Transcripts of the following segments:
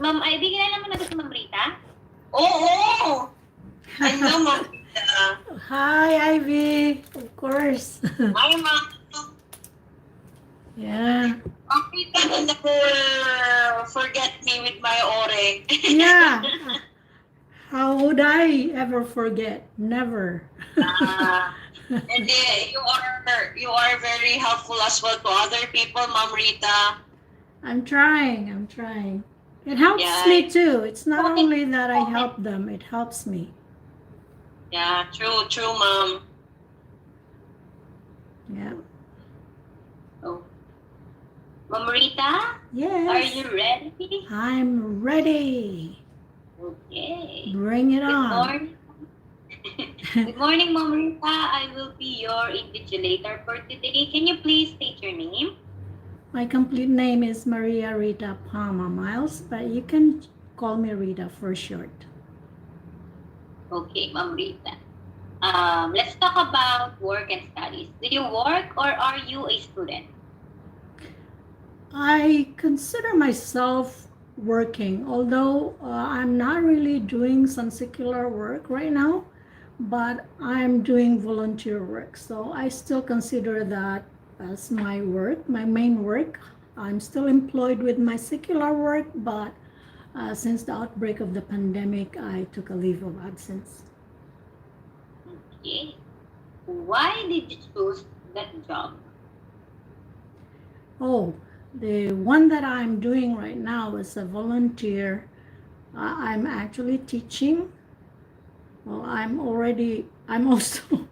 Ma'am Ivy, kilala mo na ba si Ma'am Rita? Oo! Hello, Ma'am Rita. Hi, Ivy. Of course. Hi, Ma'am. Yeah. Ma'am Rita, never forget me with my ore. Yeah. How would I ever forget? Never. And you are very helpful as well to other people, Ma'am Rita. I'm trying. I'm trying. It helps Yeah. me too. It's not only that I help them, it helps me. Yeah, true, Ma'am. Yeah. Oh. Ma'am Rita, Yes. are you ready? I'm ready. Okay. Bring it Good on. morning. Good morning, Ma'am Rita. I will be your invigilator for today. Can you please state your name? My complete name is Maria Rita Palma Miles, but you can call me Rita for short. Okay, Ma'am Rita. Let's talk about work and studies. Do you work or are you a student? I consider myself working, although I'm not really doing some secular work right now, but I'm doing volunteer work. So I still consider that as my work, my main work. I'm still employed with my secular work, but since the outbreak of the pandemic, I took a leave of absence. Okay. Why did you choose that job? Oh, the one that I'm doing right now is a volunteer. I'm actually teaching. Well, I'm also,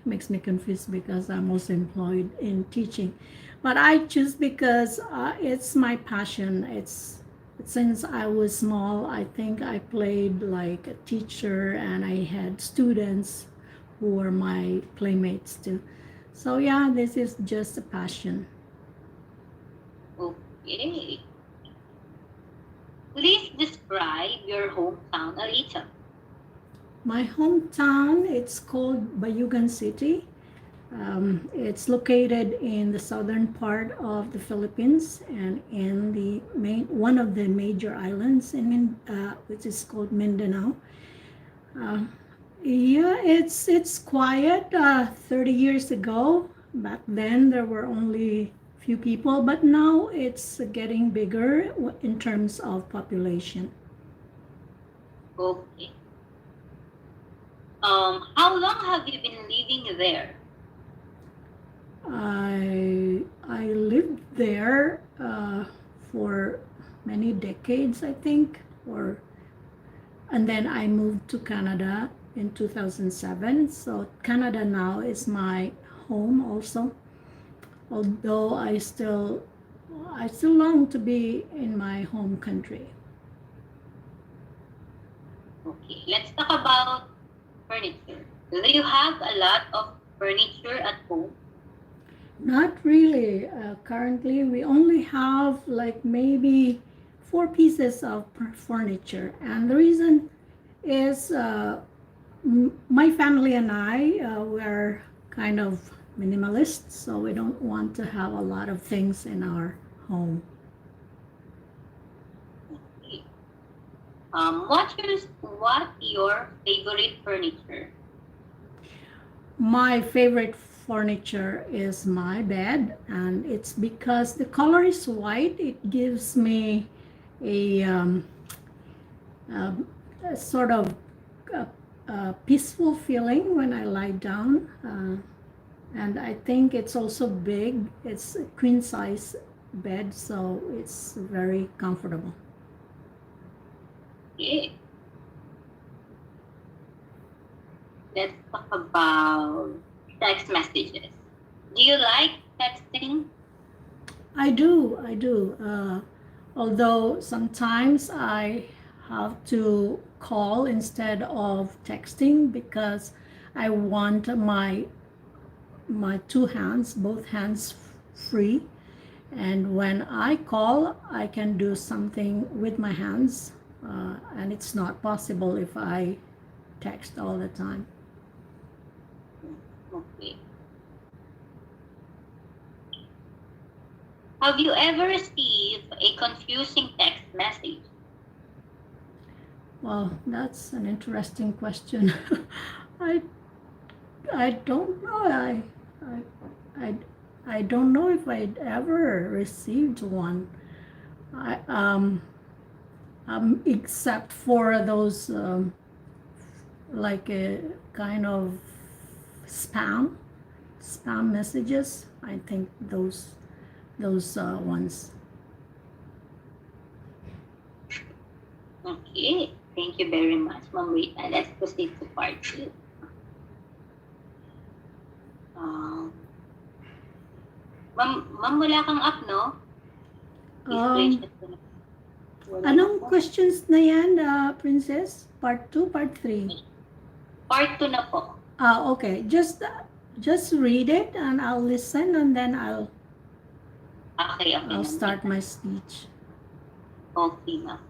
makes me confused because I'm also employed in teaching. But I choose because it's my passion. Since I was small, I think I played like a teacher and I had students who were my playmates too. So yeah, this is just a passion. Okay. Please describe your hometown a little. My hometown, it's called Bayugan City. It's located in the southern part of the Philippines and in the one of the major islands which is called Mindanao. Yeah, it's quiet. 30 years ago, back then there were only few people, but now it's getting bigger in terms of population. Okay. How long have you been living there? I lived there for many decades, I think, and then I moved to Canada in 2007. So Canada now is my home also. Although I still long to be in my home country. Okay, let's talk about furniture. Do you have a lot of furniture at home? Not really. Currently, we only have like maybe 4 pieces of furniture, and the reason is my family and I were kind of minimalists, so we don't want to have a lot of things in our home. Okay. What your favorite furniture? My favorite furniture is my bed, and it's because the color is white. It gives me a, a sort of a peaceful feeling when I lie down. And I think it's also big. It's a queen size bed, so it's very comfortable. Okay. Let's talk about text messages. Do you like texting? I do. Although sometimes I have to call instead of texting because I want my both hands free. And when I call, I can do something with my hands, and it's not possible if I text all the time. Okay. Have you ever received a confusing text message? Well, that's an interesting question. I I don't know. I I I don't know if I'd ever received one. I except for those like a kind of spam messages. I think those ones. Okay. Thank you very much, Ma'am Rita. Let's proceed to part 2. Ma'am, wala kang up, no? Um, Wala Anong po. questions na yan, Princess? Part 2, part 3? Part 2 na po. Okay. Just read it and I'll listen and then I'll Okay, I'll ma'am. start my speech. Okay, ma'am.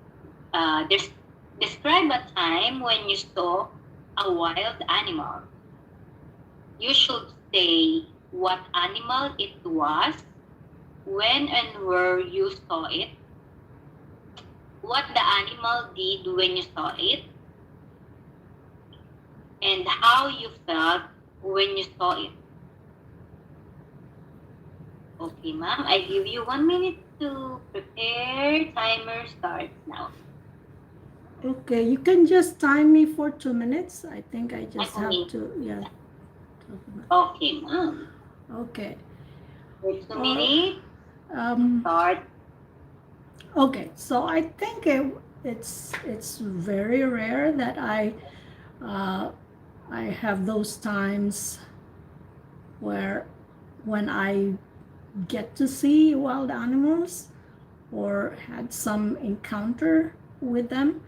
Describe a time when you saw a wild animal. You should say what animal it was, when and where you saw it, what the animal did when you saw it, and how you felt when you saw it. Okay, ma'am. I give you 1 minute to prepare. Timer starts now. Okay, you can just time me for 2 minutes. I think I just have Okay. to, yeah. Okay, ma'am. Okay. For 2 minutes, start. Okay, so I think it's very rare that I have those times where when I get to see wild animals or had some encounter with them.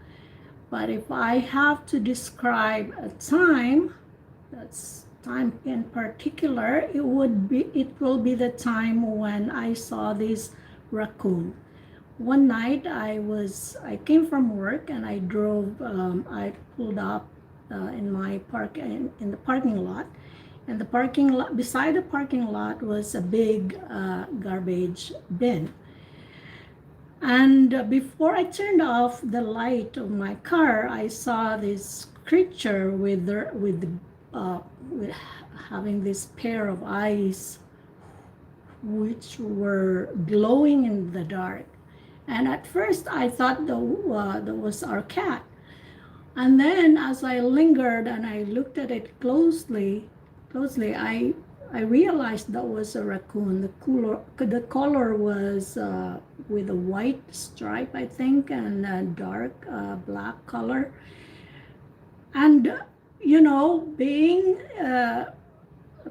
But if I have to describe a time, that's time in particular, it will be the time when I saw this raccoon. One night I came from work and I drove, I pulled up in the parking lot, and the parking lot, beside the parking lot was a big garbage bin. And before I turned off the light of my car, I saw this creature with having this pair of eyes which were glowing in the dark. And at first I thought that was our cat. And then as I lingered and I looked at it closely, I realized that was a raccoon. The color was with a white stripe, I think, and a dark black color. And being a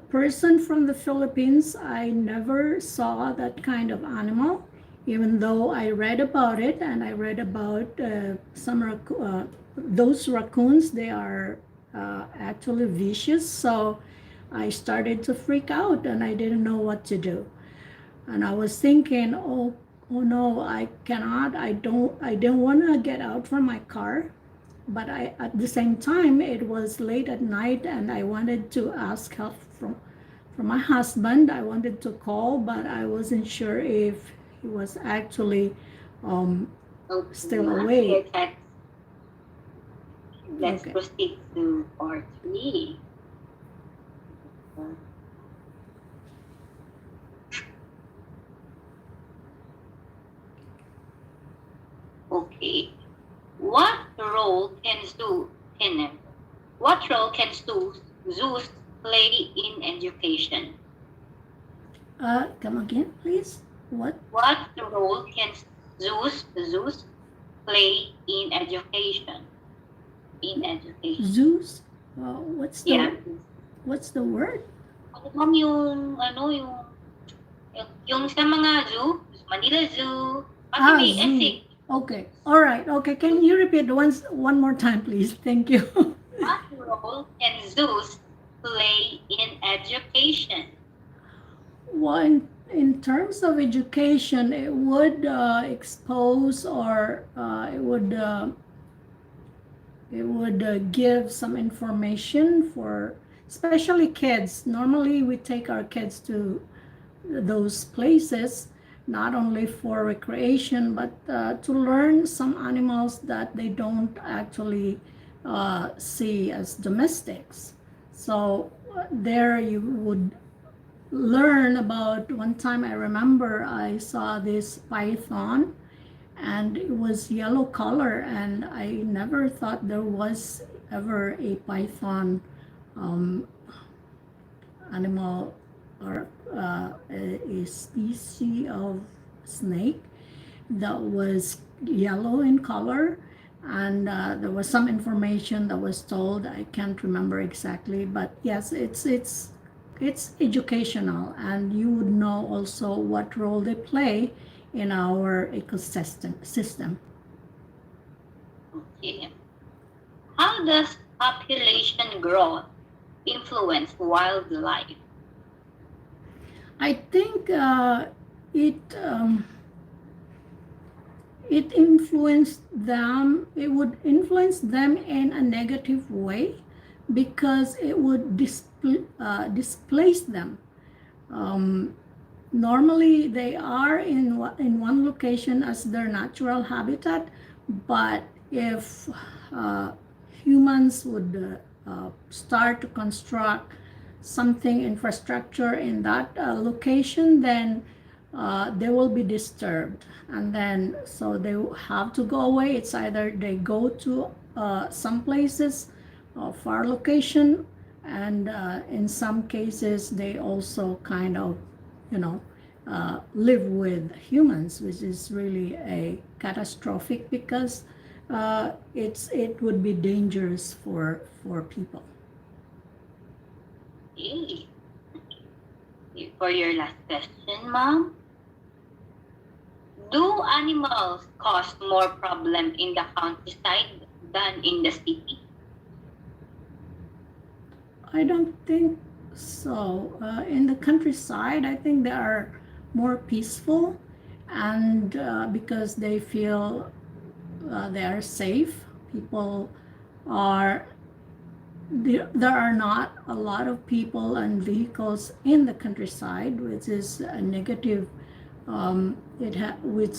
person from the Philippines, I never saw that kind of animal, even though I read about it, and I read about those raccoons. They are actually vicious, so I started to freak out and I didn't know what to do. And I was thinking, oh no, I cannot, I didn't want to get out from my car. But at the same time, it was late at night and I wanted to ask help from my husband. I wanted to call, but I wasn't sure if he was actually still awake. Let's Okay. proceed to part 3. Okay. What role can zoos play in education? Come again, please. What? What role can zoos play in education? Zoos? What's the word? Ma'am, yung sa mga zoo, Manila Zoo, kasi Zoo. Okay. All right. Okay. Can you repeat one more time, please? Thank you. What role can zoos play in education? Well, in terms of education, it would expose or it would give some information for especially kids. Normally, we take our kids to those places not only for recreation, but to learn some animals that they don't actually see as domestics. So there you would learn about. One time I remember I saw this python, and it was yellow color, and I never thought there was ever a python um, animal, or a species of snake that was yellow in color. And there was some information that was told. I can't remember exactly, but yes, it's educational, and you would know also what role they play in our ecosystem. Okay. How does population growth influence wildlife? I think it it influenced them. It would influence them in a negative way, because it would displace them. Um, Normally, they are in one location as their natural habitat, but if uh, humans would start to construct something infrastructure in that location, then they will be disturbed, and then so they have to go away. It's either they go to some places, far location, and in some cases they also kind of, you know, live with humans, which is really a catastrophic, because it would be dangerous for people. Okay. For your last question, Mom, do animals cause more problem in the countryside than in the city? I don't think so. In the countryside, I think they are more peaceful, and because they feel they are safe. People are there are not a lot of people and vehicles in the countryside, which is a negative. Which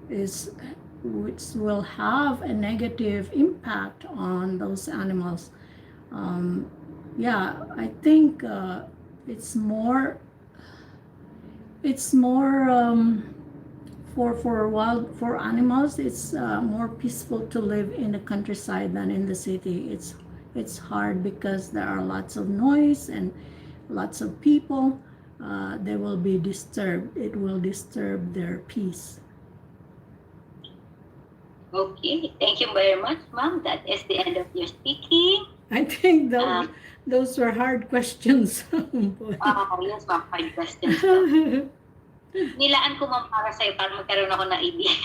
is which will have a negative impact on those animals. Um, yeah, I think it's more for animals. It's more peaceful to live in the countryside than in the city. It's hard because there are lots of noise and lots of people. They will be disturbed. It will disturb their peace. Okay, thank you very much, Mom. That is the end of your speaking. I think Um, those were hard questions. yes, Ma'am, hard questions. Nilaan ko, Ma'am, para sa'yo, para magkaroon ako ng idea.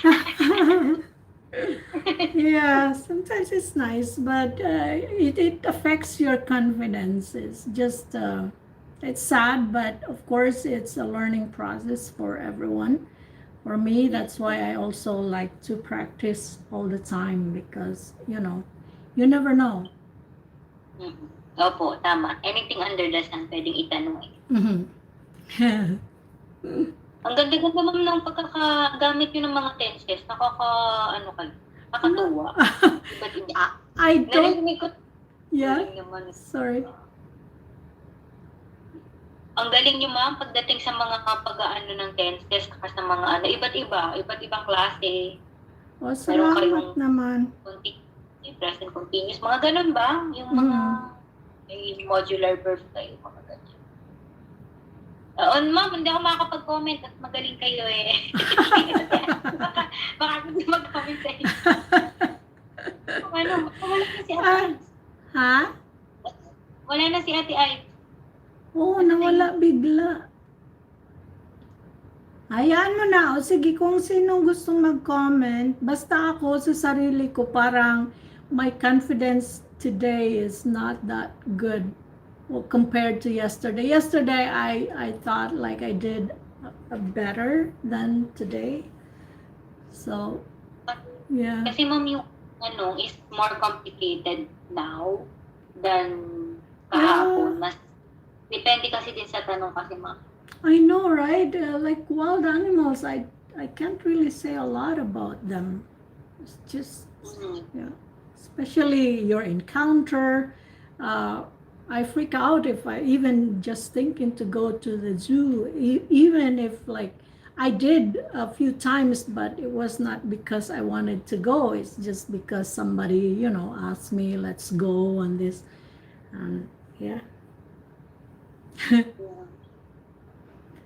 Yeah, sometimes it's nice, but it affects your confidence. It's just it's sad, but of course it's a learning process for everyone. For me, that's why I also like to practice all the time, because you never know. Mhm. Opo, tama. Anything under the sun, pwedeng itanong. Mhm. Ang ganda-ganda, Ma'am, ng pagkakagamit nyo ng mga tenses. Nakakatuwa. Iba't iba. I don't. Narinig ko. Yeah. Galing naman. Sorry. Ang galing nyo, Ma'am, pagdating sa mga pag-aano ng tenses, saka sa mga iba't ibang klase. Oh, salamat naman. Present continuous, mga ganun ba? Yung mga may modular verbs kayo, mga ganun. Ma'am, hindi ako makakapag-comment at magaling kayo eh. Baka hindi mag-comment sa inyo. Wala na si Ate Ives. Ha? Wala na si Ate Ives. Oo, nawala bigla. Hayaan mo na. O sige, kung sino gustong mag-comment, basta ako sa sarili ko, parang my confidence today is not that good. Well, compared to yesterday. Yesterday, I thought like I did better than today. So, yeah. Kasi, Ma'am, yung is more complicated now than kahapon. Mas depende kasi din sa tanong kasi, Ma'am. I know, right? Like wild animals, I can't really say a lot about them. It's just, Mm. yeah, especially your encounter. Uh, I freak out if I even just thinking to go to the zoo, even if like I did a few times, but it was not because I wanted to go. It's just because somebody, asked me, let's go on this. And yeah. Yeah.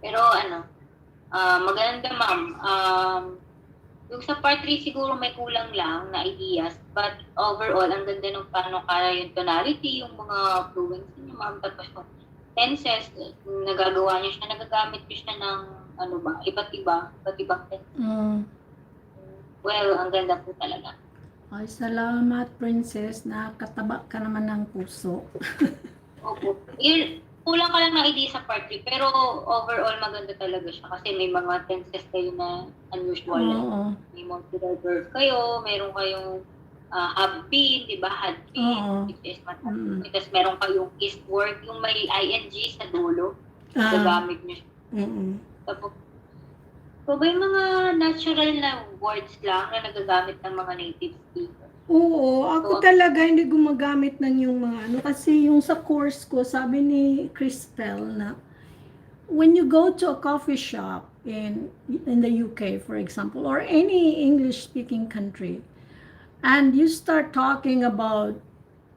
Pero ano, maganda ma'am. Yung sa part 3 siguro may kulang lang na ideas, but overall, ang ganda ng paano kaya yung tonality, yung mga fluency niya ma'am, tapos yung tenses, nagagawa niya siya, nagagamit niya siya ng ano ba, iba't ibang tenses. Mm. Well, ang ganda po talaga. Ay, salamat, Princess. Nakataba ka naman ng puso. Opo. Yun, kulang ka lang na idea sa part 3, pero overall maganda talaga siya kasi may mga tenses kayo na unusual. Oo. May multiple verb kayo, meron kayong have been, di ba? Had Oo. been, which is tapos meron kayong is work, yung may ing sa dulo, gagamit niyo siya. Tapos, so may mga natural na words lang na nagagamit ng mga native speakers. Oo, ako talaga hindi gumagamit ng yung mga ano kasi yung sa course ko, sabi ni Crystal na when you go to a coffee shop in the UK, for example, or any English-speaking country, and you start talking about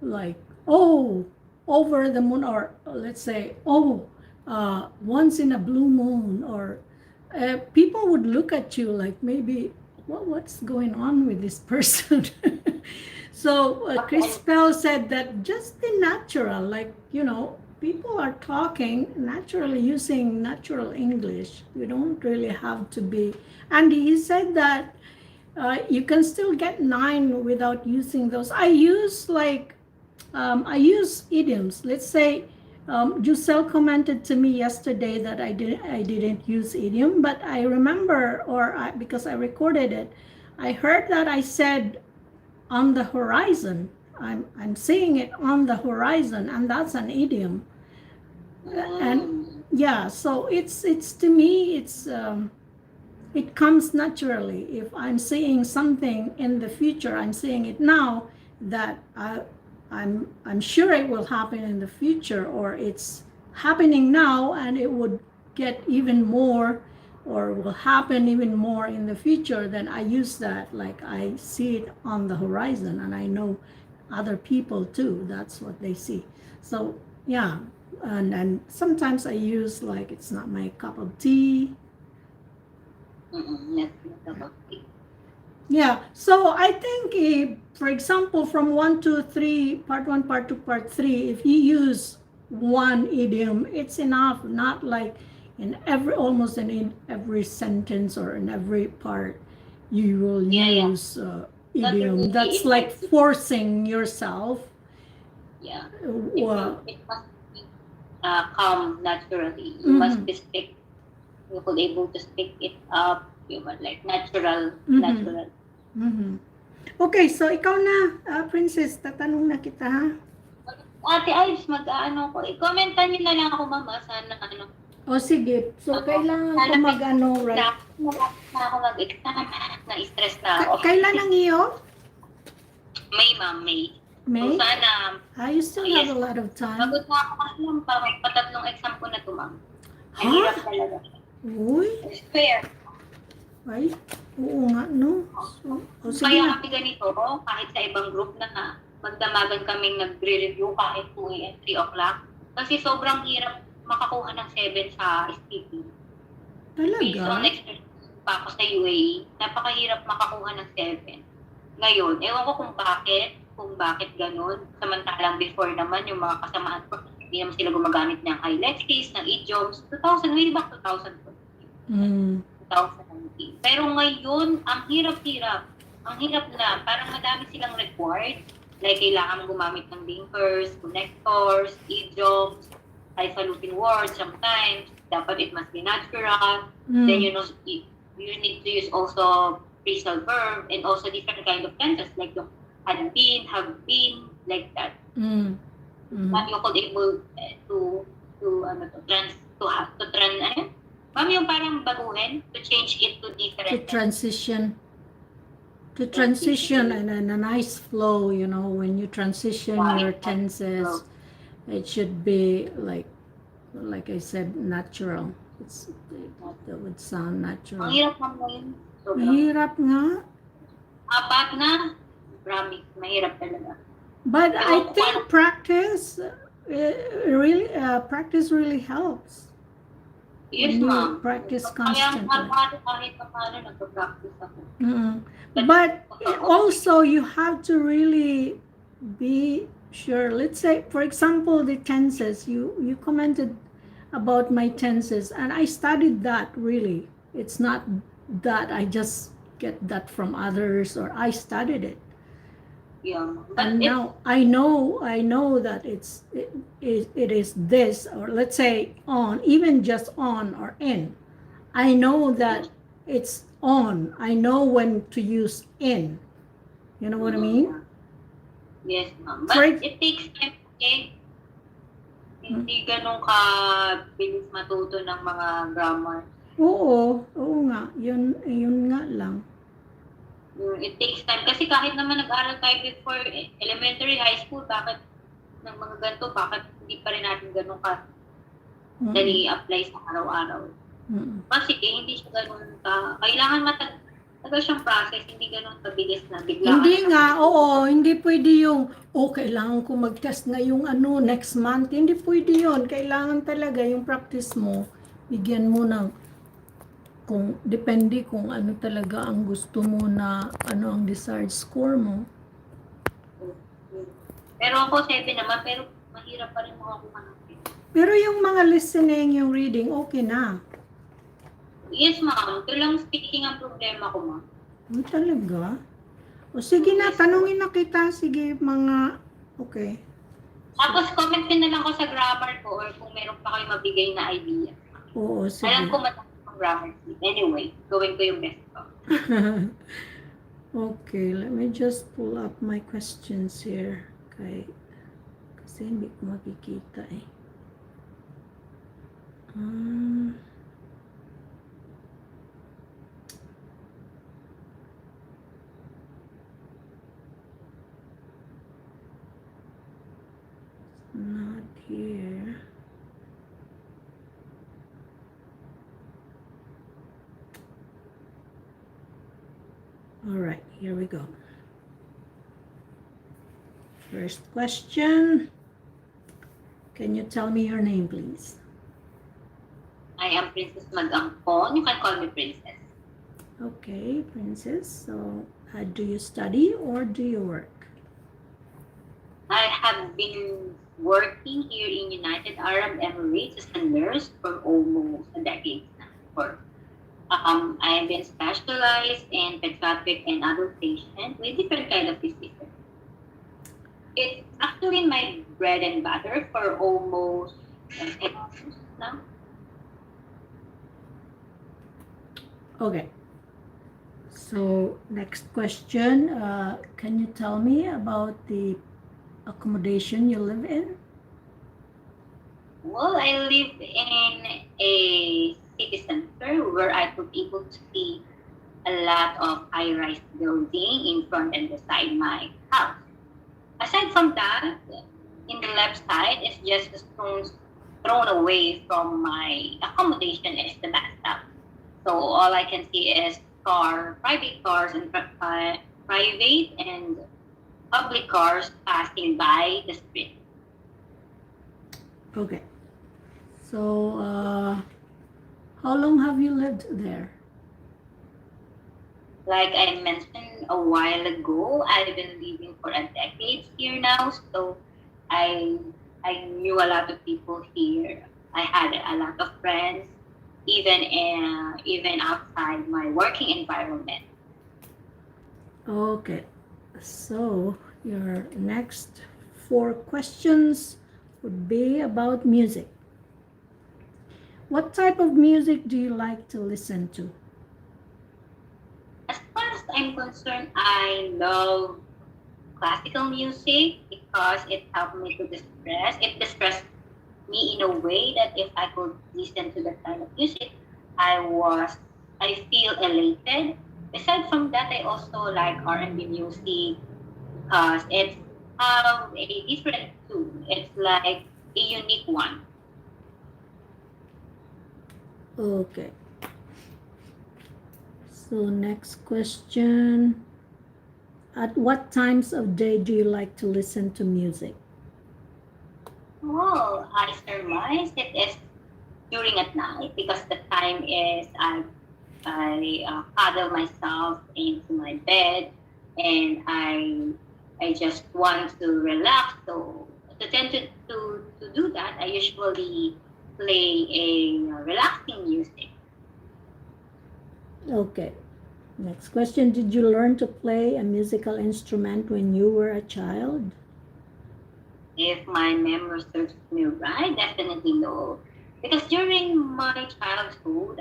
like, oh, over the moon, or let's say, oh, once in a blue moon, or people would look at you like maybe, what's going on with this person? So Chris Pell said that just the natural, like, people are talking naturally using natural English. You don't really have to be. And he said that you can still get 9 without using those. I use idioms. Let's say Josell commented to me yesterday that I didn't use idiom, but I remember, because I recorded it, I heard that I said on the horizon. I'm seeing it on the horizon, and that's an idiom. And yeah, so it's to me it comes naturally. If I'm seeing something in the future, I'm seeing it now, that I'm sure it will happen in the future, or it's happening now and it would get even more, or will happen even more in the future. Then I use that, like I see it on the horizon, and I know other people too, that's what they see. So yeah, and sometimes I use like, it's not my cup of tea. Yeah, so I think for example, from 1 to 3, part 1, part 2, part 3, if you use one idiom, it's enough. Not like almost in every sentence or in every part you will use idiom. That's like forcing yourself. Yeah. It must be come naturally. You must be speak. You could able to speak it up. Like natural. Okay, so ikaw na, Princess, tatanong na kita, ha? Ate Ives, mag-ano ko. I-commentan niyo na lang ako, mama, sana ano. O sige, so kailangan ko mag-ano, right? Na ako mag-exam, na-stress na ako. Kailan ang iyo? May, ma'am, May. May? So sana, You still have a lot of time. Pagod na ako kasi lang, parang patatlong exam ko na to, ma'am. Ang Ha? hirap talaga. Uy, Fair. ay, oo nga, no? So, sige Kaya na. kami ganito, kahit sa ibang group na magdamagan kaming nagre-review kahit 2 a.m., 3 o'clock. Kasi sobrang hirap makakuha ng 7 sa STP. Based on Talaga? experience pa ako sa UAE, napakahirap makakuha ng 7. Ngayon, ewan ko kung bakit ganun. Samantalang before naman, yung mga kasamaan ko, hindi naman sila gumagamit ng IELTS, ng idioms. Way back 2014. 2019. Pero ngayon, ang hirap-hirap. Ang hirap na, parang madami silang required. Like, kailangan gumamit ng linkers, connectors, idioms, highfalutin words sometimes. Dapat it must be natural. Then, you need to use also phrasal verb and also different kind of tenses like yung had been, have been, like that. But you could able to ano yun? Ma'am, yung parang baguhin, to change it to To different transition. To Transition. transition and a nice flow, you know, when you transition your tenses, it should be like I said, natural. That would sound Ang natural. hirap ma'am ngayon. Sobrang. Mahirap nga. Apat na. Promise, mahirap talaga. But Pero I kung think ano- practice practice really helps. Yes, When you ma'am. practice Kaya constantly. kahit pa paano nagpa-practice ako. But also you have to really be sure. Let's say, for example, the tenses. You commented about my tenses, and I studied that really. It's not that I just get that from others, or I studied it. Yeah. But And now I know that it is this, or let's say on, even just on or in. I know that it's on. I know when to use in. You know what I mean? Yes, ma'am. For But ex- it takes time, okay? Hindi ganun ka bilis matuto ng mga grammar. Oo nga. Yun nga lang. It takes time. Kasi kahit naman nag-aral tayo before elementary, high school, bakit ng mga ganito, bakit hindi pa rin natin ganun ka dali apply sa araw-araw? Kasi hindi siya ganun ka. Kailangan matagal siyang process, hindi ganun kabilis na bigla. Hindi nga, oo. Hindi pwede yung, kailangan ko mag-test ngayong next month. Hindi pwede yun. Kailangan talaga yung practice mo. Bigyan mo ng depende kung ano talaga ang gusto mo na ang desired score mo. Pero ako 7 naman, pero mahirap pa rin makakuha natin. Pero yung mga listening, yung reading, okay na. Yes, ma'am. Ito lang speaking ang problema ko, ma'am. Talaga? O sige na, tanungin na kita. Sige, mga, okay. Tapos comment din na lang ko sa grammar ko or kung meron pa kayo mabigay na idea. Oo, sige. Alam ko matapos ang grammar. Anyway, gawin ko yung best ko. Okay, let me just pull up my questions here. Okay. Kasi hindi ko makikita eh. Not here. All right, here we go. First question. Can you tell me your name, please? I am Princess Magangkon. You can call me Princess. Okay, Princess. So, do you study or do you work? I have been working here in United Arab Emirates as a nurse for almost a decade now. I have been specialized in pediatric and adult patients with different kind of diseases. It's actually my bread and butter for almost 10 years now. Okay. So, next question. Can you tell me about the accommodation you live in? Well, I live in a city center where I could able to see a lot of high-rise building in front and beside my house. Aside from that, in the left side is just a stone's thrown away from my accommodation is the bathtub. So all I can see is private cars and private and public cars passing by the street. Okay. So, how long have you lived there? Like I mentioned a while ago, I've been living for a decade here now, so I knew a lot of people here. I had a lot of friends, even outside my working environment. Okay. So, your next 4 questions would be about music. What type of music do you like to listen to? As far as I'm concerned, I love classical music because it helps me to distress. It me in a way that if I could listen to that kind of music, I was I feel elated. Aside from that, I also like R&B music because it's have a different tune. It's like a unique one. Okay. So next question. At what times of day do you like to listen to music? Well, I surmise it is during at night because the time is I huddle myself into my bed and I just want to relax. So to tend to do that, I usually play a relaxing music. Okay. Next question. Did you learn to play a musical instrument when you were a child? If my memory serves me right, definitely no. Because during my childhood,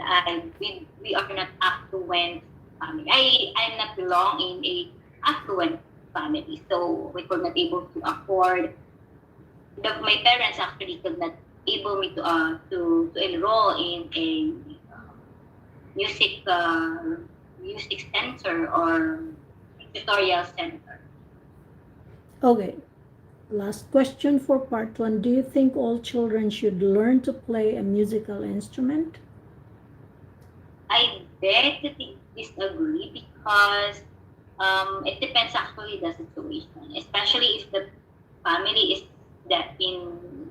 we are not affluent family. I'm not belong in a affluent family, so we could not able to afford. My parents actually could not able me to enroll in a music music center or tutorial center. Okay. Last question for part one. Do you think all children should learn to play a musical instrument? I beg to disagree because it depends actually the situation, especially if the family is that in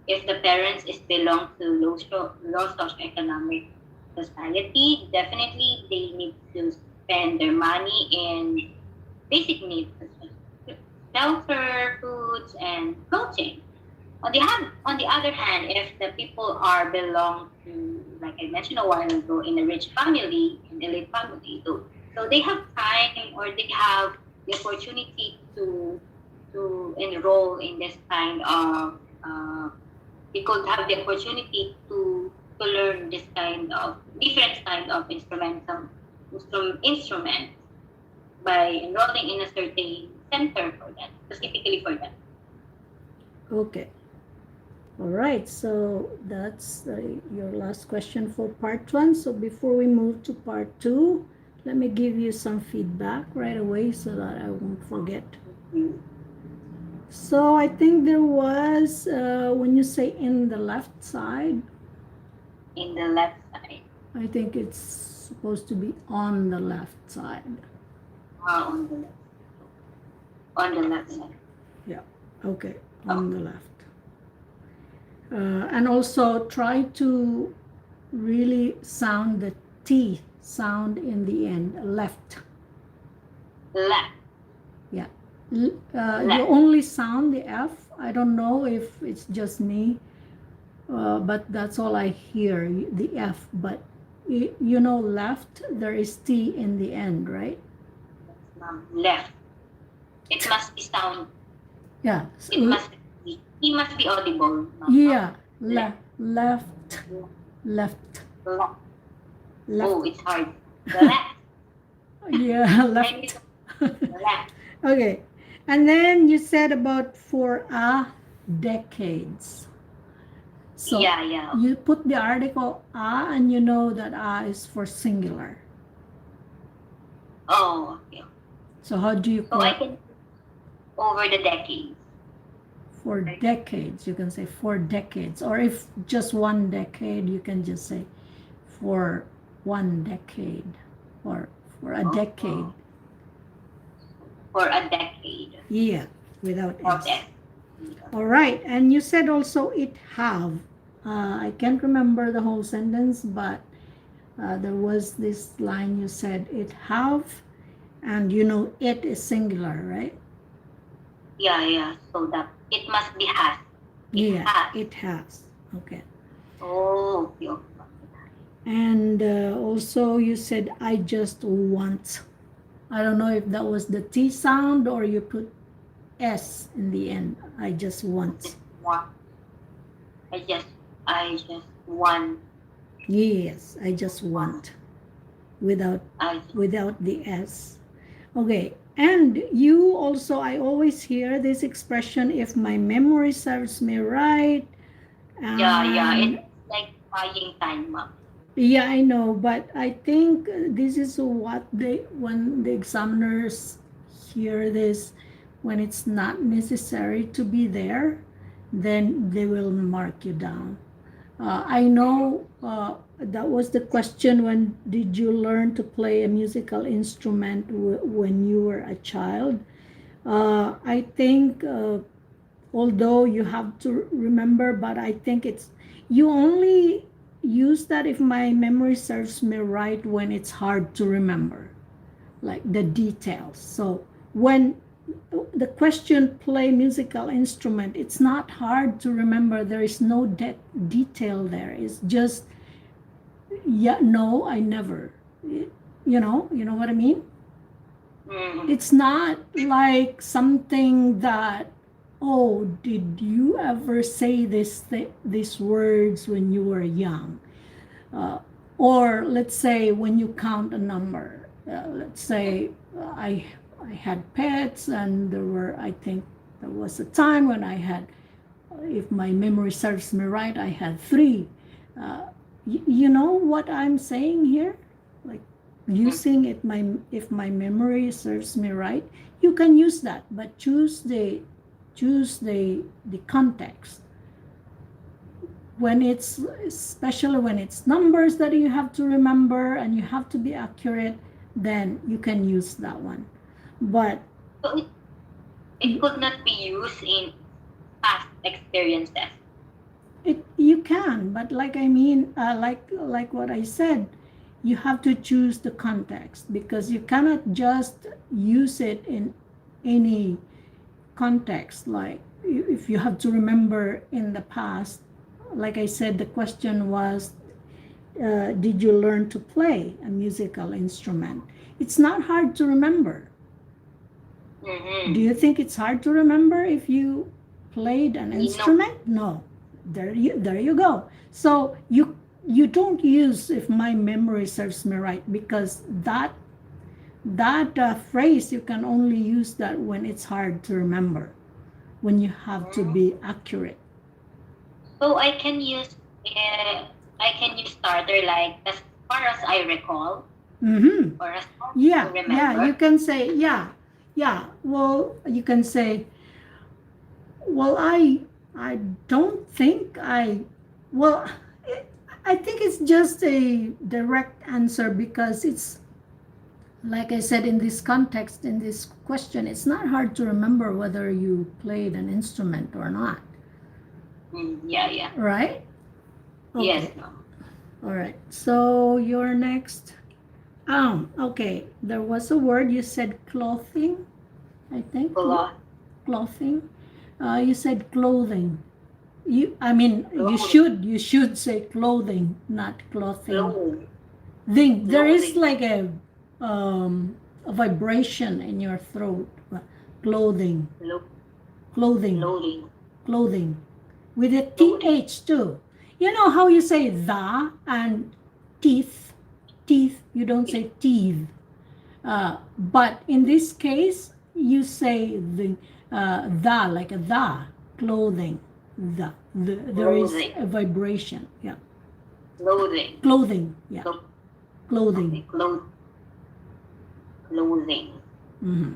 if the parents is belong to low socioeconomic society, definitely they need to spend their money in basic needs such as shelter, foods, and clothing. On the other hand, if the people are belong to, like I mentioned a while ago, in a rich family, an elite family, so they have time or they have the opportunity to enroll in this kind of they could have the opportunity to learn this kind of different kind of instrument by enrolling in a certain center for that, specifically for that. Okay. All right. So that's your last question for part one. So before we move to part two, let me give you some feedback right away so that I won't forget. Mhm. So I think there was, when you say in the left side, In the left side. I think it's supposed to be on the left side. On the left. On the left side. Yeah. Okay. On the left. And also try to really sound the T sound in the end, left. Left. Yeah. Left. You only sound the F. I don't know if it's just me, but that's all I hear, the F. But you know, left, there is T in the end, right? Left. It must be sound. Yeah. He must be audible. Yeah. Left. Left. Left. Left. Left. Oh, it's hard. The left. Yeah, left. Left. Okay. And then you said about for a decades. So Yeah. you put the article a and you know that a is for singular. Oh, okay. So how do you So I call can over the decades. for decades? You can say for decades. Or if just one decade, you can just say for one decade or for a decade. For a decade. Yeah, without S. Okay. All right. And you said also it have. I can't remember the whole sentence, but there was this line you said it have, and you know it is singular, right? Yeah. So that it must be has. Yeah, has. it has. Okay. Oh, okay. And also you said I just want. I don't know if that was the T sound or you put S in the end. I just want. Want. I just want. Yes, I just want. Without the S. Okay. And you also, I always hear this expression, if my memory serves me right, Yeah. And It's like buying time, ma'am. yeah, I know, but I think this is what they, when the examiners hear this, when it's not necessary to be there, then they will mark you down. I know that was the question, when did you learn to play a musical instrument when you were a child? I think, although you have to remember, but I think it's, you only use that, if my memory serves me right, when it's hard to remember, like the details. So when the question, play musical instrument, it's not hard to remember. There is no detail there. It's just, yeah, no, I never. You know what I mean? Mm. It's not like something that, oh, did you ever say these words when you were young? Or let's say when you count a number, let's say I had pets, and there were, I think there was a time when I had, if my memory serves me right, I had three. You know what I'm saying here? Like, using it, my, if my memory serves me right, you can use that, but choose the context. When it's, especially when it's numbers that you have to remember and you have to be accurate, then you can use that one. But So it could not be used in past experiences. you can, but like I mean, like what I said, you have to choose the context, because you cannot just use it in any context. Like, if you have to remember in the past, like I said, the question was, did you learn to play a musical instrument? It's not hard to remember. Mm-hmm. Do you think it's hard to remember if you played an No. instrument? No. There you go. So you don't use, if my memory serves me right, because that phrase, you can only use that when it's hard to remember, when you have to be accurate. So I can use starter like as far as I recall Mm-hmm. or as far as Yeah, I yeah, remember. you can say, yeah. Well, you can say, well, I don't think well, I think it's just a direct answer, because it's, like I said, in this context, in this question, it's not hard to remember whether you played an instrument or not, Yeah. right? Yes, Okay, ma'am. all right. So your next, okay, there was a word you said, clothing, I think, Cloth. clothing. You said clothing. I mean, you Clothing. should say clothing, not clothing. Clothing. There is Clothing. like a vibration in your throat. Clothing, Clo- clothing, Clothing. clothing, with a Clothing. th too. You know how you say the and teeth, teeth. You don't say teeth. But in this case, you say the, like a the, clothing, there is Clothing. a vibration. Yeah, Clothing. clothing. Yeah, Clo- clothing. Okay. Clothing. Mm-hmm.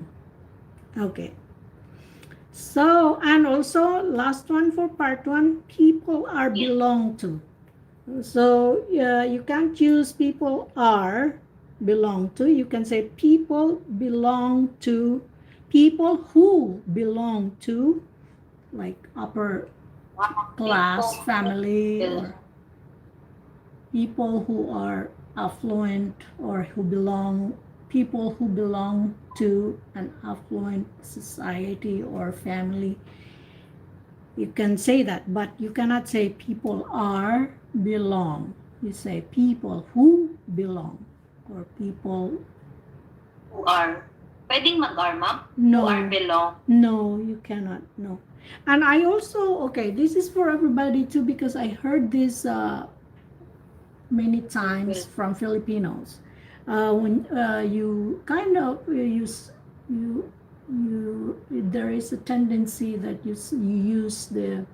Okay. So, and also last one for part one, people are Yes. belong to. So you can't use people are belong to. You can say people belong to, people who belong to, like upper class People family, will or people who are affluent, or who belong, people who belong to an affluent society or family. You can say that, but you cannot say people are belong. You say people who belong, or people. who are pwedeng mag-are, ma'am? Who are No, belong. no, you cannot. No. And I also, okay, this is for everybody too, because I heard this many times from Filipinos. When you kind of you there is a tendency that you use the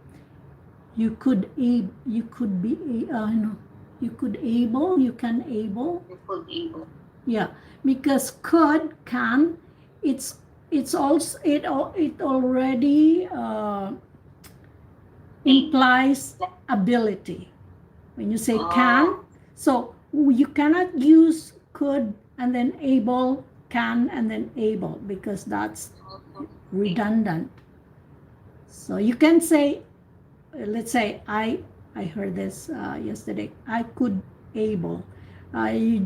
You could you could be no, you could able, you can able. You could able. Yeah, because could, can, it's also it already implies Like, ability. When you say can, oh, so you cannot use could and then able, can and then able, because that's okay. redundant. So you can say, let's say I heard this yesterday. I could able. You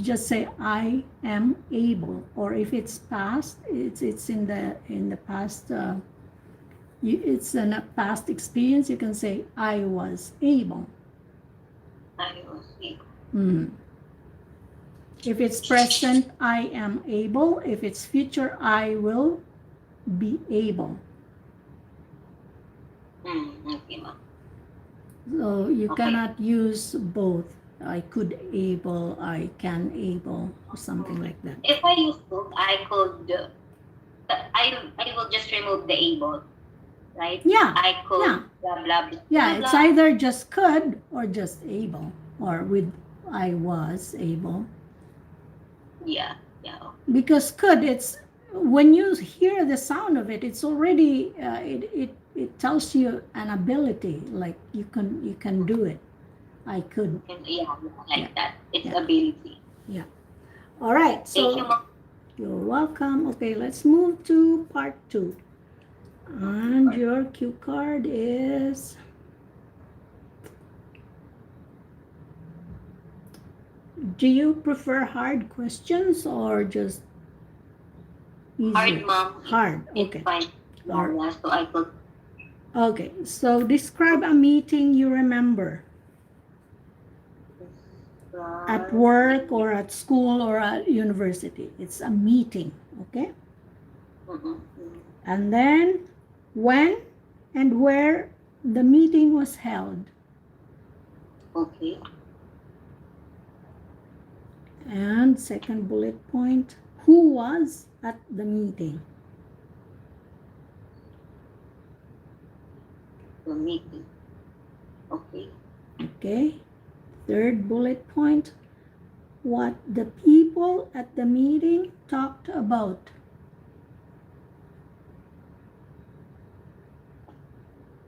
just say I am able, or if it's past, it's in the past. It's in a past experience. You can say I was able. I was able. Mm. If it's present, I am able. If it's future, I will be able. Okay, ma'am. So you Okay. cannot use both. I could able, I can able, or something like that. If I use could, I could. I will just remove the able, right? Yeah, I could. yeah. Blah blah blah. Yeah, Blah, it's blah. either just could or just able, or with I was able. Yeah. Yeah. Because could, it's when you hear the sound of it, it's already it tells you an ability, like you can do it. I could. Yeah. Like Yeah. that. It's Yeah. ability. Yeah. All right. Thank you, So ma'am. you're welcome. Okay, let's move to part 2. And your cue card is do you prefer hard questions or just easy? Hard, mom. Hard. It's Okay. fine. All right. Yeah, so I could. Okay. So describe a meeting you remember at work or at school or at university. It's a meeting. Okay. And then when and where the meeting was held. Okay. And second bullet point, who was at the meeting? The meeting. Okay. Okay. Third bullet point, what the people at the meeting talked about.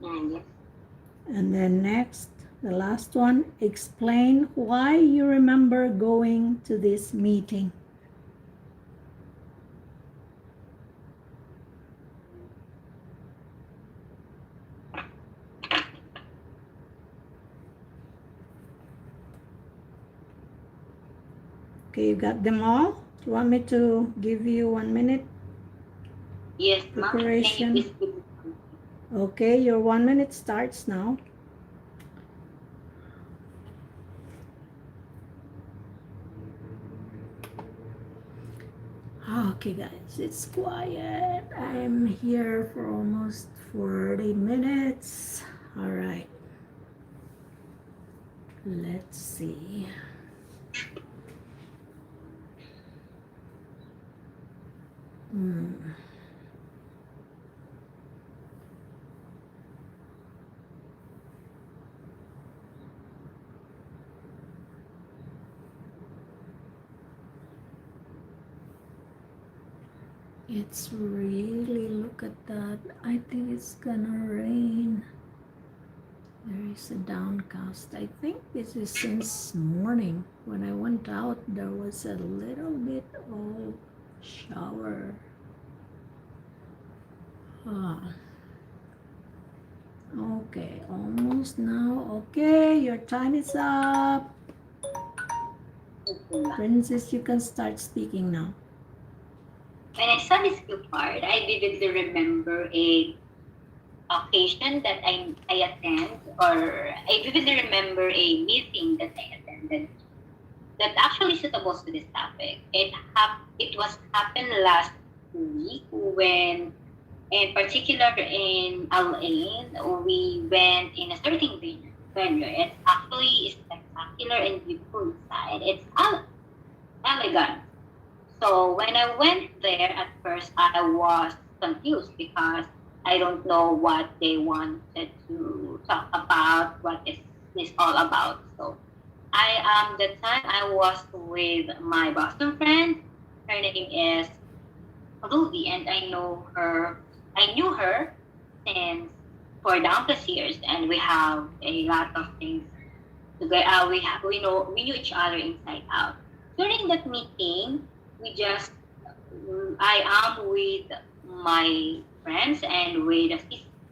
Yes. And then next, the last one, explain why you remember going to this meeting. Okay, you got them all? Do you want me to give you 1 minute? Yes, ma'am. Can you Preparation. please give me Okay, your 1 minute starts now. Okay, guys, it's quiet. I'm here for almost 40 minutes. All right. Let's see. It's really, look at that. I think it's gonna rain. There is a downcast. I think this is since morning. When I went out, there was a little bit of shower. Okay, almost now. Okay, your time is up. Princess, you can start speaking now. When I saw this cue card, I vividly remember a occasion that I attend, or I vividly remember a meeting that I attended that actually suitable to this topic. It was happened last week when, in particular in LA, we went in a certain venue. It's actually spectacular and beautiful inside. It's elegant. So when I went there, at first I was confused because I don't know what they wanted to talk about, what is this all about. So the time I was with my Boston friend. Her name is Ruby, and I knew her since for downless years, and we have a lot of things together. We knew each other inside out. During that meeting, we just I am with my friends and with the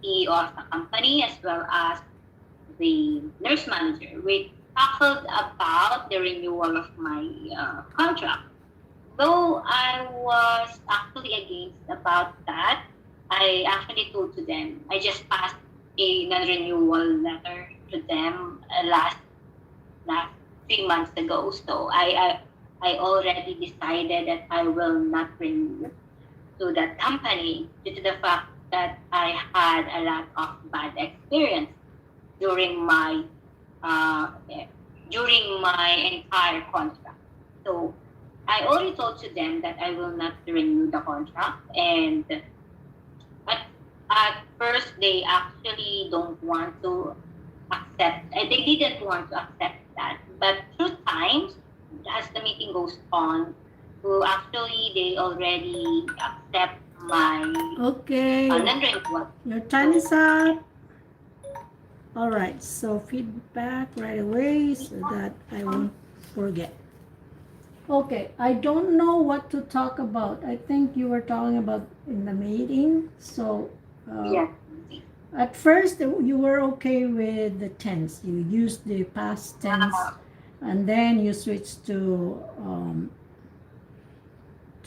CEO of the company as well as the nurse manager. We tackled about the renewal of my contract. Though I was actually against about that, I actually told to them. I just passed a non-renewal letter to them last 3 months ago. So I already decided that I will not renew to that company due to the fact that I had a lot of bad experience during my uh, during my entire contract. So I already told to them that I will not renew the contract, and at, at first they actually don't want to accept. They didn't want to accept that, but through times, as the meeting goes on, so actually they already accept my Okay, non-renewal. your time is up. All right, so feedback right away so that I won't forget. Okay, I don't know what to talk about. I think you were talking about in the meeting. So Yes. at first you were okay with the tense. You used the past tense, and then you switched to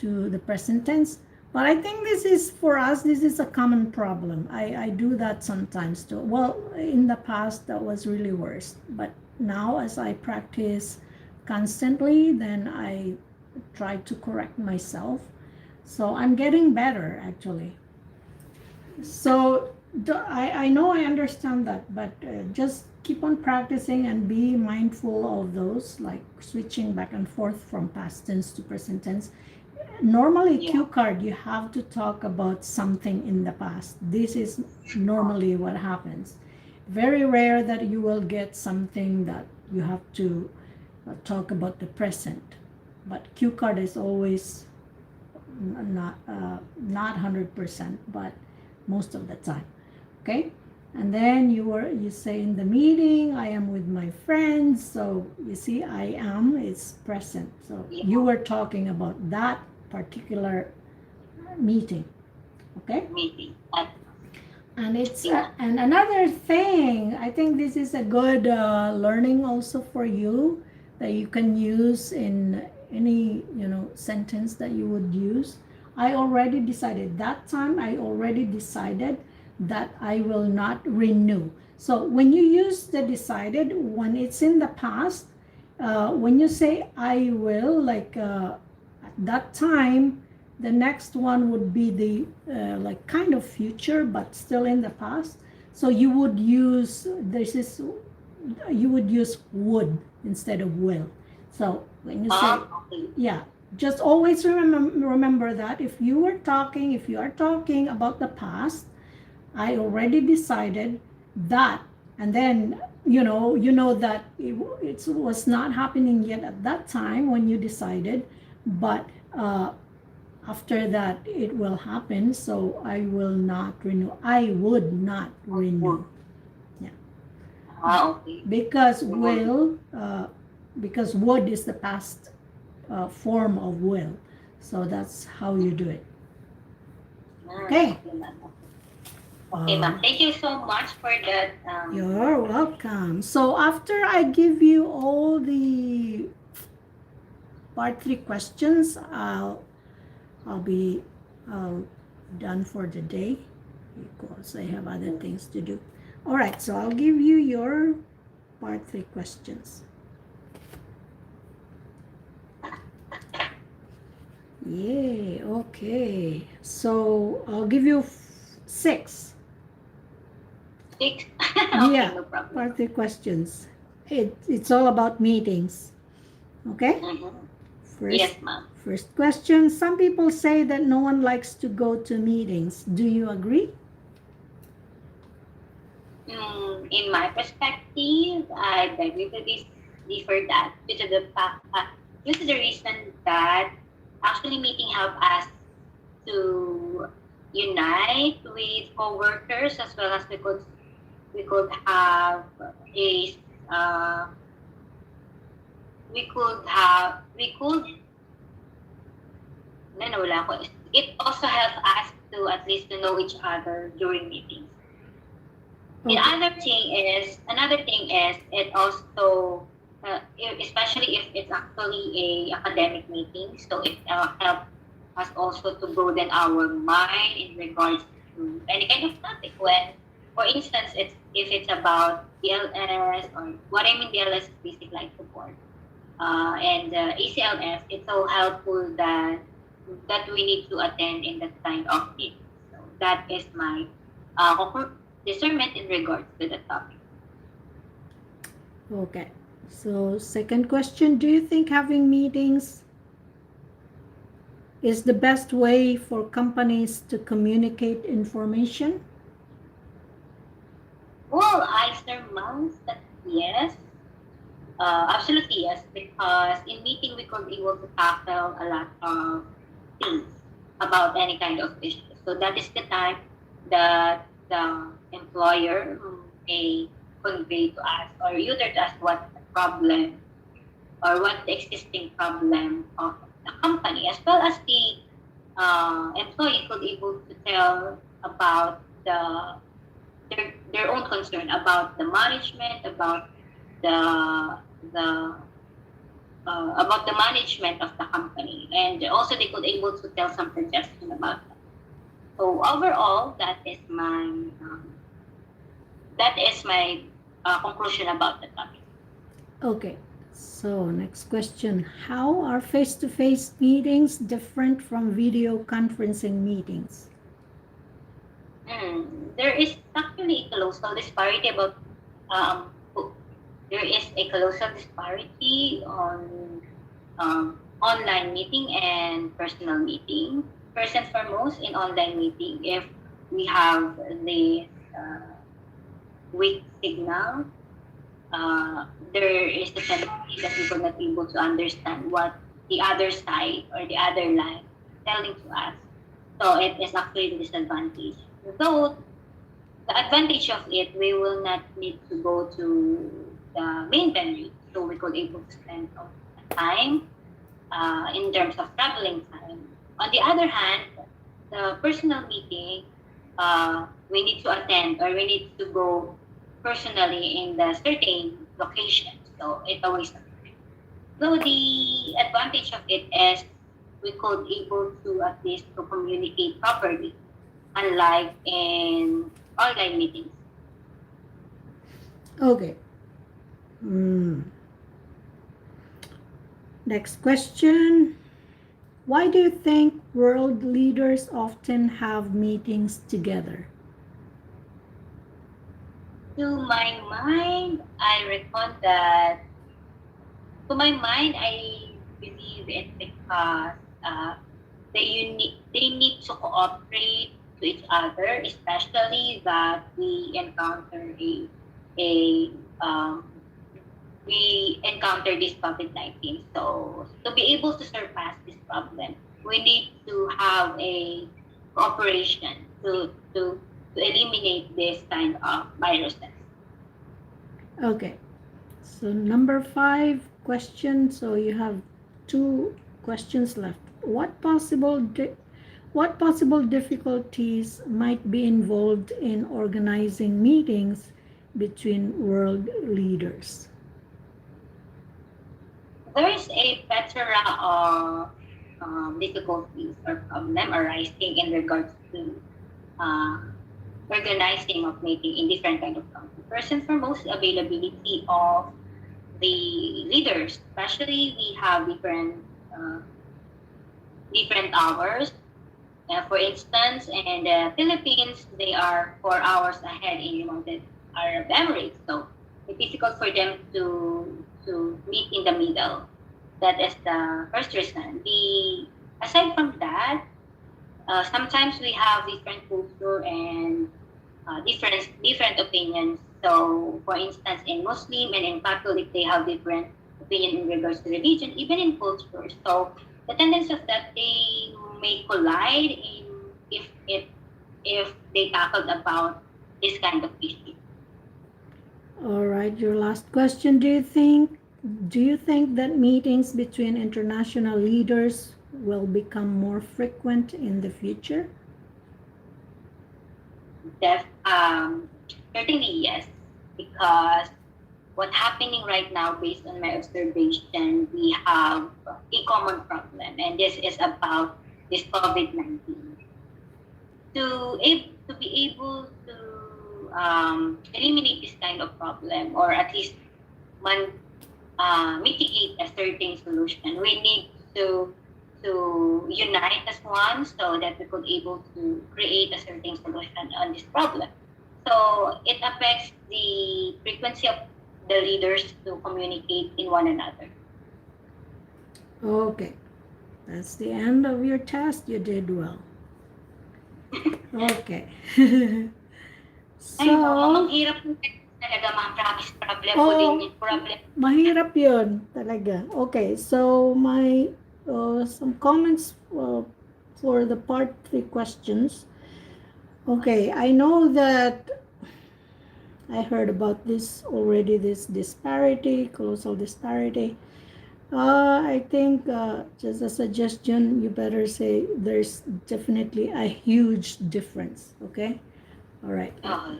the present tense. But I think this is, for us, this is a common problem. I do that sometimes too. Well, in the past, that was really worse. But now, as I practice constantly, then I try to correct myself. So I'm getting better, actually. So I know I understand that, but just keep on practicing and be mindful of those, like switching back and forth from past tense to present tense. Normally, Yeah. cue card, you have to talk about something in the past. This is normally what happens. Very rare that you will get something that you have to talk about the present. But cue card is always not 100%, but most of the time. Okay, and then you say in the meeting, I am with my friends. So you see, I am is present. So you were talking about that particular meeting. Okay, Meeting. and it's and another thing, I think this is a good learning also for you, that you can use in any sentence that you would use. I already decided that time. I already decided that I will not renew. So when you use the decided, when it's in the past, when you say I will, like at that time, the next one would be the like kind of future, but still in the past. So you would use you would use would instead of will. So when you say, yeah, just always remember that if you are talking about the past, I already decided that, and then you know that it was not happening yet at that time when you decided, but after that it will happen. So I will not renew. I would not renew. Yeah. Okay. Because because would is the past form of will. So that's how you do it. Okay. Okay, ma'am. Thank you so much for that. You're welcome. So after I give you all the part 3 questions, I'll be done for the day because I have other things to do. All right, so I'll give you your part 3 questions. Yay, okay. So I'll give you 6. 6? Okay, Yeah, no problem. part 3 questions. It's all about meetings. Okay? Yes, ma'am. First question. Some people say that no one likes to go to meetings. Do you agree? In my perspective, I beg to differ that due to the reason that actually meeting help us to unite with coworkers, as well as we could have a uh, we could wala ako. It also helps us to at least to know each other during meetings. The Okay. another thing is it also, especially if it's actually a academic meeting, so it helps us also to broaden our mind in regards to any kind of topic. When, for instance, if it's about BLS, or what I mean BLS is basic life support, and ACLS, it's so helpful that we need to attend in that kind of meeting. So that is my discernment in regards to the topic. Okay. So, second question, do you think having meetings is the best way for companies to communicate information? Well, I surmise that yes, absolutely yes, because in meeting we could be able to tackle a lot of things about any kind of issue. So that is the time that the employer may convey to us or utter to us what the problem or what the existing problem of the company, as well as the employee could able to tell about their own concern about the management, the about the management of the company, and also they could able to tell some suggestion about that. So overall, that is my conclusion about the topic. Okay. So, next question, how are face-to-face meetings different from video conferencing meetings? There is actually a colossal disparity about um, there is a colossal disparity on online meeting and personal meeting. First and foremost, in online meeting, if we have the uh, weak signal, there is a tendency that we could not be able to understand what the other side or the other line is telling to us. So it is actually the disadvantage. Though the advantage of it, we will not need to go to the main venue, so we could able to spend our time in terms of traveling time. On the other hand, the personal meeting, we need to attend or we need to go personally in the certain location. So it always. So the advantage of it is we could able to at least to communicate properly, unlike in online meetings. Okay. Mm. Next question. Why do you think world leaders often have meetings together? To my mind, I reckon that to my mind, I believe it because uh, they need to cooperate to each other, especially that a we encounter this COVID-19. So to be able to surpass this problem, we need to have a cooperation to eliminate this kind of viruses. Okay. So, number 5 question. So, you have 2 questions left. What possible difficulties might be involved in organizing meetings between world leaders? There is a plethora of difficulties or problem arising in regards to uh, organizing of meeting in different kind of countries. First and foremost, availability of the leaders, especially we have uh, different hours. For instance, in the Philippines, they are 4 hours ahead in United Arab Emirates, so it's difficult for them to meet in the middle. That is the first reason. The aside from that, sometimes we have different culture and different opinions. So, for instance, in Muslim and in Catholic, they have different opinion in regards to religion, even in culture. So, the tendency of that they may collide in if they tackled about this kind of issue. All right, your last question. Do you think that meetings between international leaders will become more frequent in the future? Def, Certainly yes, because what's happening right now, based on my observation, we have a common problem, and this is about this COVID-19. To be able to eliminate this kind of problem, or at least mitigate a certain solution, we need to unite as one so that we could able to create a certain solution on this problem. So it affects the frequency of the leaders to communicate in one another. Okay, that's the end of your test. You did well. Okay. Ay, So, maghirap po talaga, ma'am. Promise, problem ko din oh, yun. Problem. mahirap yun talaga. Okay, so some comments for the part 3 questions. Okay, I know that I heard about this already, this disparity, colossal disparity. I think just a suggestion, you better say there's definitely a huge difference. Okay, all right.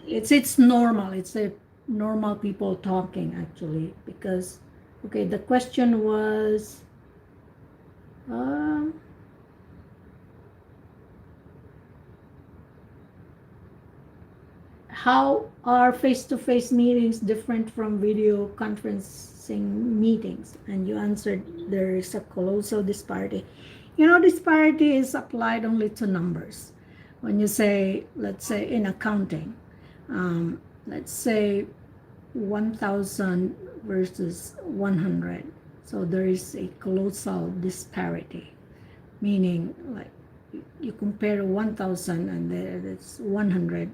It's normal. It's a normal people talking actually, because okay, the question was uh, how are face-to-face meetings different from video conferencing meetings? And you answered there is a colossal disparity. You know, disparity is applied only to numbers. When you say, let's say in accounting, let's say 1,000 versus 100. So there is a colossal disparity, meaning like you compare 1,000 and it's 100.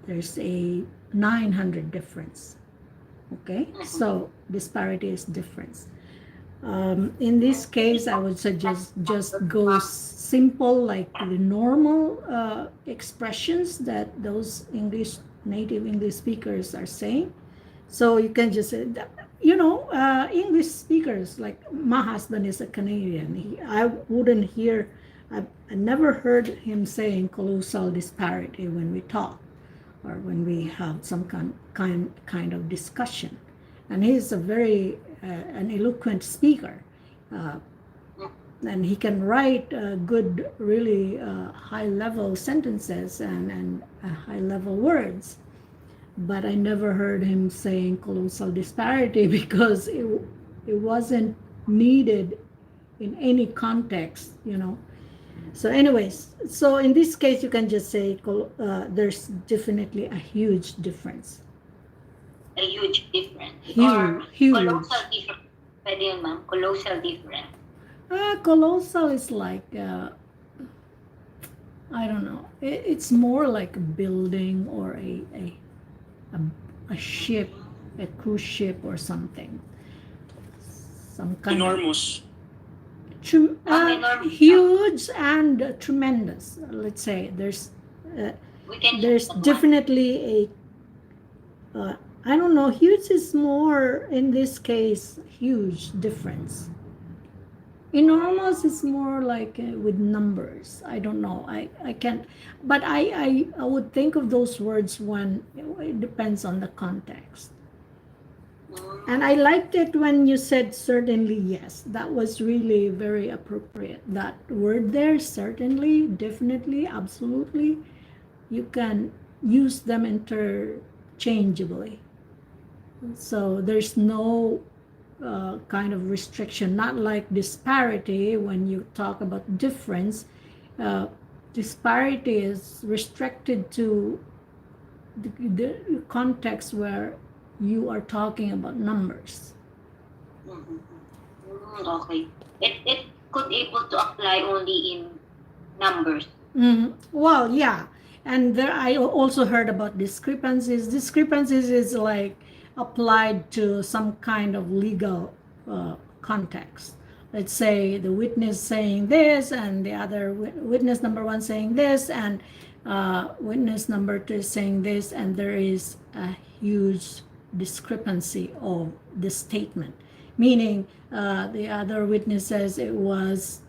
There's a 900 difference. Okay, so disparity is difference. In this case, I would suggest just go simple, like the normal expressions that those native English speakers are saying. So you can just say, English speakers, like my husband is a Canadian. I wouldn't hear, I never heard him saying colossal disparity when we talk or when we have some kind of discussion. And he's a very an eloquent speaker, and he can write good, really high level sentences and high level words. But I never heard him saying colossal disparity because it wasn't needed in any context. So anyways, so in this case, you can just say there's definitely a huge difference. A huge difference. Huge. Colossal difference. Pwede yun, ma'am. Colossal difference. Colossal is like, I don't know. It's more like a building or a ship, a cruise ship or something. Some kind Enormous. of huge and tremendous. Let's say there's definitely a I don't know, huge is more in this case huge difference. Enormous is more like with numbers. I don't know. I can't, but I would think of those words when it depends on the context. And I liked it when you said certainly yes. That was really very appropriate. That word there, certainly, definitely, absolutely, you can use them interchangeably. So there's no kind of restriction, not like disparity. When you talk about difference, disparity is restricted to the context where you are talking about numbers. Okay. It could able to apply only in numbers. Well, yeah. And there, I also heard about discrepancies. Discrepancies is like applied to some kind of legal context. Let's say the witness saying this, and the other witness number one saying this, and witness number two is saying this, and there is a huge discrepancy of the statement. Meaning, the other witness says it was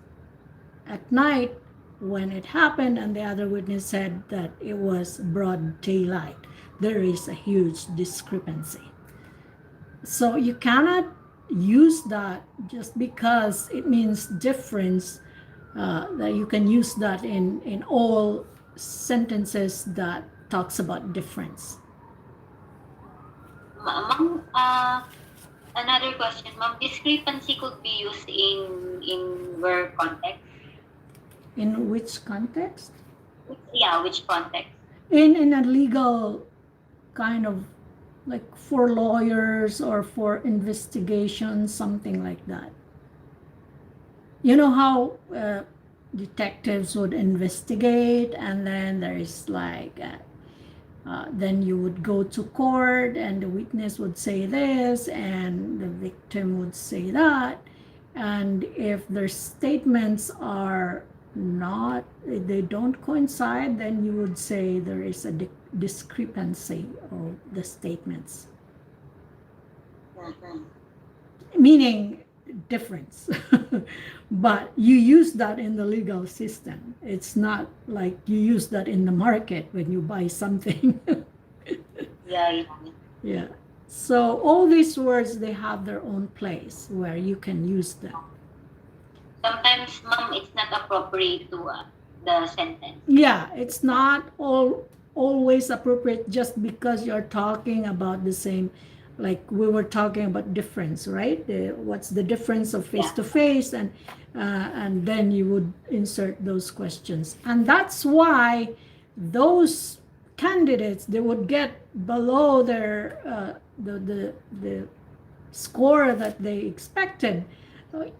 at night when it happened, and the other witness said that it was broad daylight. There is a huge discrepancy. So you cannot use that just because it means difference, that you can use that in all sentences that talks about difference. Ma'am, another question, ma'am. Discrepancy could be used in where context? In which context? Yeah, which context? In a legal kind of, like for lawyers or for investigation, something like that. You know how detectives would investigate, and then there is like then you would go to court, and the witness would say this and the victim would say that, and if their statements are not, they don't coincide, then you would say there is a discrepancy of the statements, meaning difference. But you use that in the legal system. It's not like you use that in the market when you buy something. Yeah. Yeah. So all these words, they have their own place where you can use them. Sometimes, ma'am, it's not appropriate to the sentence. Yeah, it's not always appropriate just because you're talking about the same, like we were talking about difference, right? What's the difference of face to face, and then you would insert those questions, and that's why those candidates, they would get below their the score that they expected.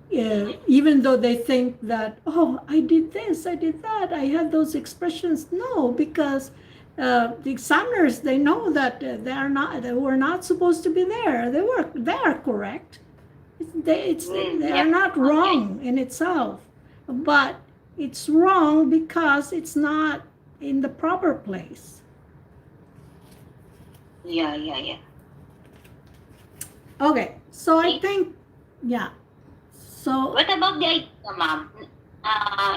Even though they think that, oh, I did this, I did that, I had those expressions. No, because the examiners, they know that they were not supposed to be there. They are correct. They are not wrong in itself, but it's wrong because it's not in the proper place. Yeah. Okay, so I think, yeah. So What about the idea, ma'am?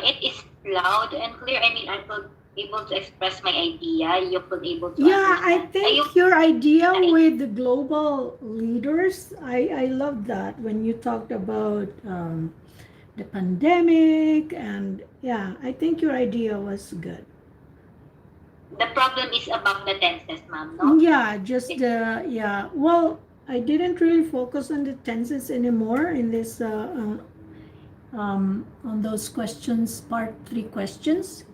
It is loud and clear. I mean, I could able to express my idea. You could able to yeah, I understand. think your idea with the global leaders, I love that when you talked about the pandemic, and yeah, I think your idea was good. The problem is about the tenses, ma'am, no? Yeah, just yeah. Well, I didn't really focus on the tenses anymore in this on those questions, part 3 questions.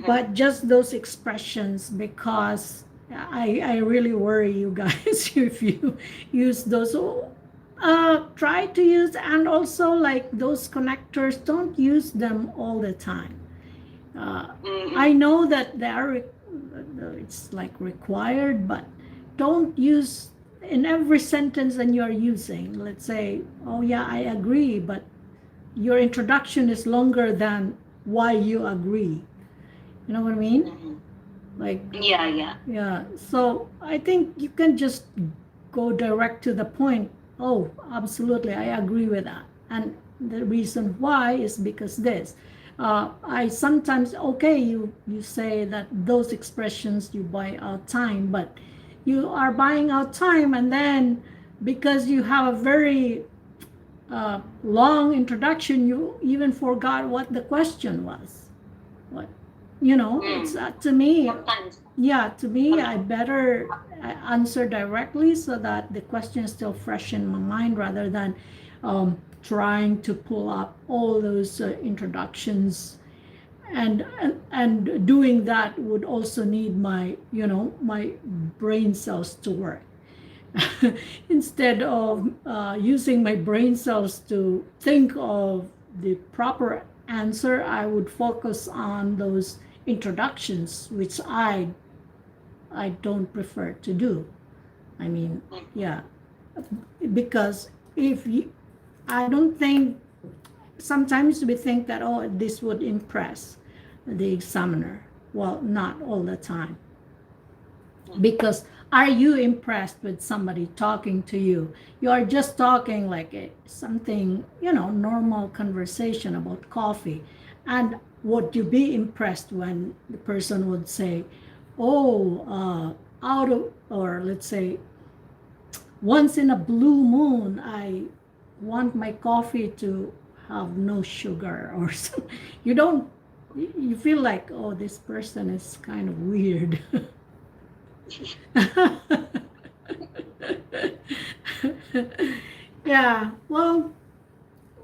But just those expressions, because I really worry you guys if you use those. Try to use, and also like those connectors, don't use them all the time. I know that they are, it's like required, but don't use in every sentence that you're using. Let's say, oh yeah, I agree, but your introduction is longer than why you agree. You know what I mean? Like, yeah. So I think you can just go direct to the point. Oh, absolutely, I agree with that. And the reason why is because this. I sometimes, okay, you say that those expressions, you buy out time, but you are buying out time, and then because you have a very long introduction, you even forgot what the question was. What, you know, it's to me, yeah, to me, I better answer directly so that the question is still fresh in my mind, rather than trying to pull up all those introductions, and doing that would also need my, you know, my brain cells to work. Instead of using my brain cells to think of the proper answer, I would focus on those introductions, which I don't prefer to do. I mean, yeah, because if you, I don't think, sometimes we think that, oh, this would impress the examiner. Well, not all the time. Because are you impressed with somebody talking to you? You are just talking like something, normal conversation about coffee. And would you be impressed when the person would say, oh, out of, or let's say, once in a blue moon, I want my coffee to have no sugar or something. You don't, you feel like, oh, this person is kind of weird. Yeah, well,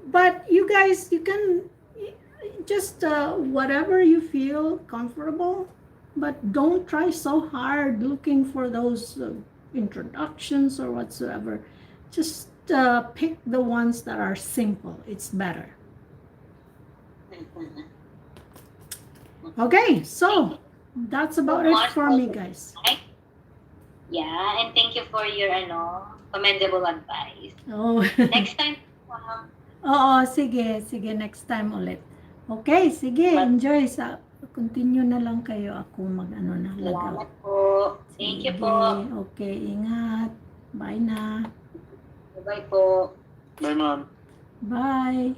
but you guys, you can just whatever you feel comfortable, but don't try so hard looking for those introductions or whatsoever. Just pick the ones that are simple. It's better. Okay, so that's about it for me, guys. Yeah, and thank you for your commendable advice. Oh. Next time, Oo, sige, sige, next time ulit. Okay, sige, enjoy. Continue na lang kayo, ako mag-ano na lagaw. salamat po. Thank you po. Okay, ingat. Bye na. Bye po. Bye, Mom. Bye.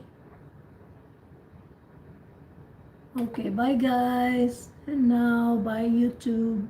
Okay, bye guys. And now, bye YouTube.